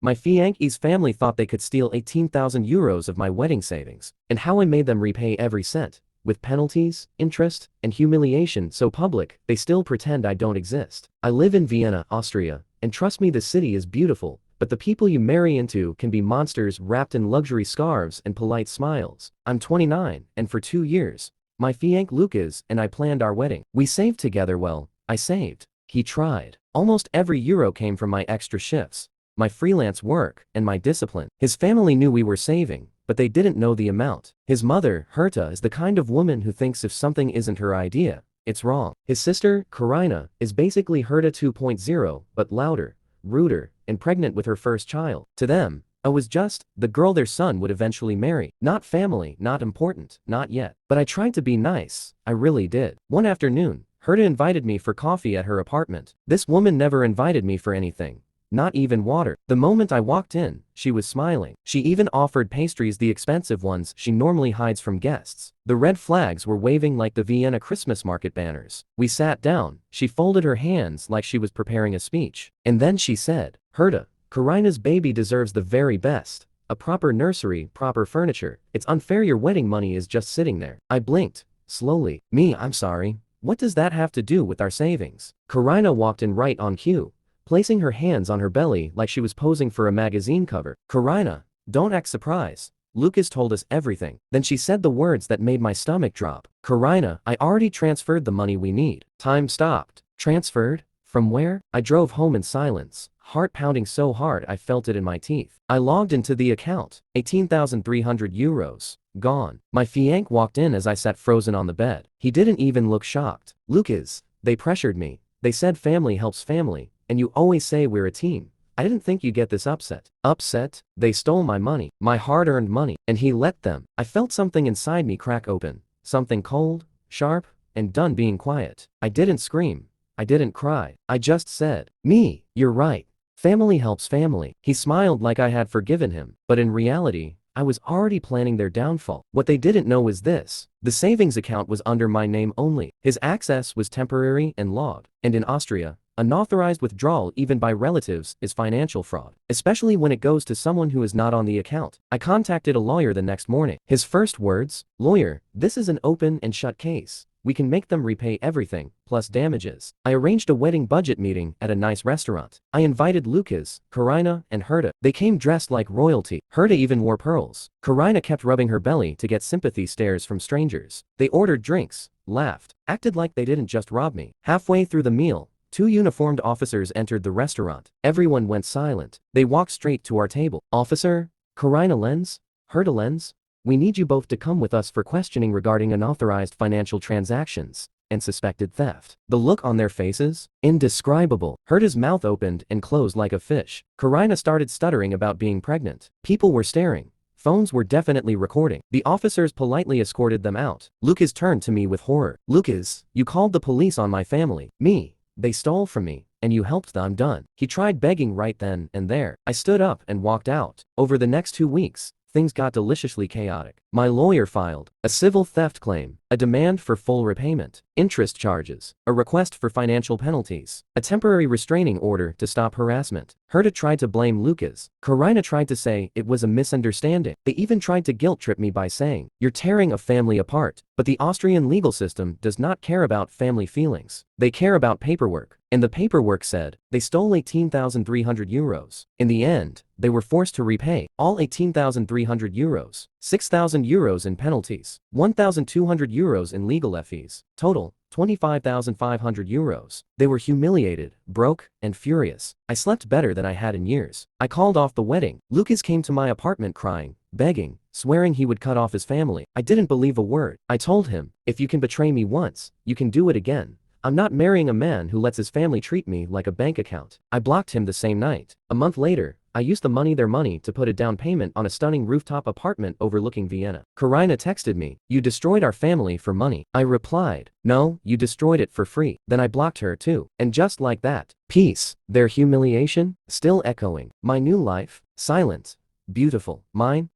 My fiance's family thought they could steal 18,000 euros of my wedding savings, and how I made them repay every cent, with penalties, interest, and humiliation so public, they still pretend I don't exist. I live in Vienna, Austria, and trust me, the city is beautiful, but the people you marry into can be monsters wrapped in luxury scarves and polite smiles. I'm 29, and for 2 years, my fiancé Lucas and I planned our wedding. We saved together. Well, I saved. He tried. Almost every euro came from my extra shifts, my freelance work, and my discipline. His family knew we were saving, but they didn't know the amount. His mother, Herta, is the kind of woman who thinks if something isn't her idea, it's wrong. His sister, Karina, is basically Herta 2.0, but louder, ruder, and pregnant with her first child. To them, I was just the girl their son would eventually marry. Not family, not important, not yet. But I tried to be nice, I really did. One afternoon, Herta invited me for coffee at her apartment. This woman never invited me for anything. Not even water. The moment I walked in, she was smiling. She even offered pastries, the expensive ones she normally hides from guests. The red flags were waving like the Vienna Christmas market banners. We sat down, she folded her hands like she was preparing a speech. And then she said, Herta, Karina's baby deserves the very best. A proper nursery, proper furniture. It's unfair your wedding money is just sitting there. I blinked, slowly. I'm sorry. What does that have to do with our savings? Karina walked in right on cue, placing her hands on her belly like she was posing for a magazine cover. Karina, don't act surprised. Lucas told us everything. Then she said the words that made my stomach drop. Karina, I already transferred the money we need. Time stopped. Transferred? From where? I drove home in silence, heart pounding so hard I felt it in my teeth. I logged into the account. 18,300 euros. Gone. My fiancé walked in as I sat frozen on the bed. He didn't even look shocked. Lucas, they pressured me. They said family helps family, and you always say we're a team. I didn't think you'd get this upset. Upset? They stole my money, my hard-earned money, and he let them. I felt something inside me crack open. Something cold, sharp, and done being quiet. I didn't scream. I didn't cry. I just said, you're right. Family helps family. He smiled like I had forgiven him, but in reality, I was already planning their downfall. What they didn't know was this. The savings account was under my name only. His access was temporary and logged. And in Austria, unauthorized withdrawal even by relatives is financial fraud, especially when it goes to someone who is not on the account. I contacted a lawyer the next morning. His first words, lawyer, this is an open and shut case. We can make them repay everything, plus damages. I arranged a wedding budget meeting at a nice restaurant. I invited Lucas, Karina, and Herta. They came dressed like royalty. Herta even wore pearls. Karina kept rubbing her belly to get sympathy stares from strangers. They ordered drinks, laughed, acted like they didn't just rob me. Halfway through the meal, 2 uniformed officers entered the restaurant. Everyone went silent. They walked straight to our table. Officer, Karina Lenz, Herta Lenz, we need you both to come with us for questioning regarding unauthorized financial transactions and suspected theft. The look on their faces? Indescribable. Herta's mouth opened and closed like a fish. Karina started stuttering about being pregnant. People were staring. Phones were definitely recording. The officers politely escorted them out. Lucas turned to me with horror. Lucas, you called the police on my family. They stole from me, and you helped them. I'm done. He tried begging right then and there. I stood up and walked out. Over the next 2 weeks, things got deliciously chaotic. My lawyer filed a civil theft claim, a demand for full repayment, interest charges, a request for financial penalties, a temporary restraining order to stop harassment. Herta tried to blame Lucas. Karina tried to say it was a misunderstanding. They even tried to guilt trip me by saying, you're tearing a family apart. But the Austrian legal system does not care about family feelings. They care about paperwork. And the paperwork said, they stole 18,300 euros. In the end, they were forced to repay all 18,300 euros, 6,000 euros in penalties, 1,200 euros in legal fees, total 25,500 euros. They were humiliated, broke, and furious. I slept better than I had in years. I called off the wedding. Lucas came to my apartment crying, begging, swearing he would cut off his family. I didn't believe a word. I told him, if you can betray me once, you can do it again. I'm not marrying a man who lets his family treat me like a bank account. I blocked him the same night. A month later, I used their money to put a down payment on a stunning rooftop apartment overlooking Vienna. Karina texted me, you destroyed our family for money. I replied, no, you destroyed it for free. Then I blocked her too. And just like that, peace. Their humiliation, still echoing. My new life, silent, beautiful. Mine,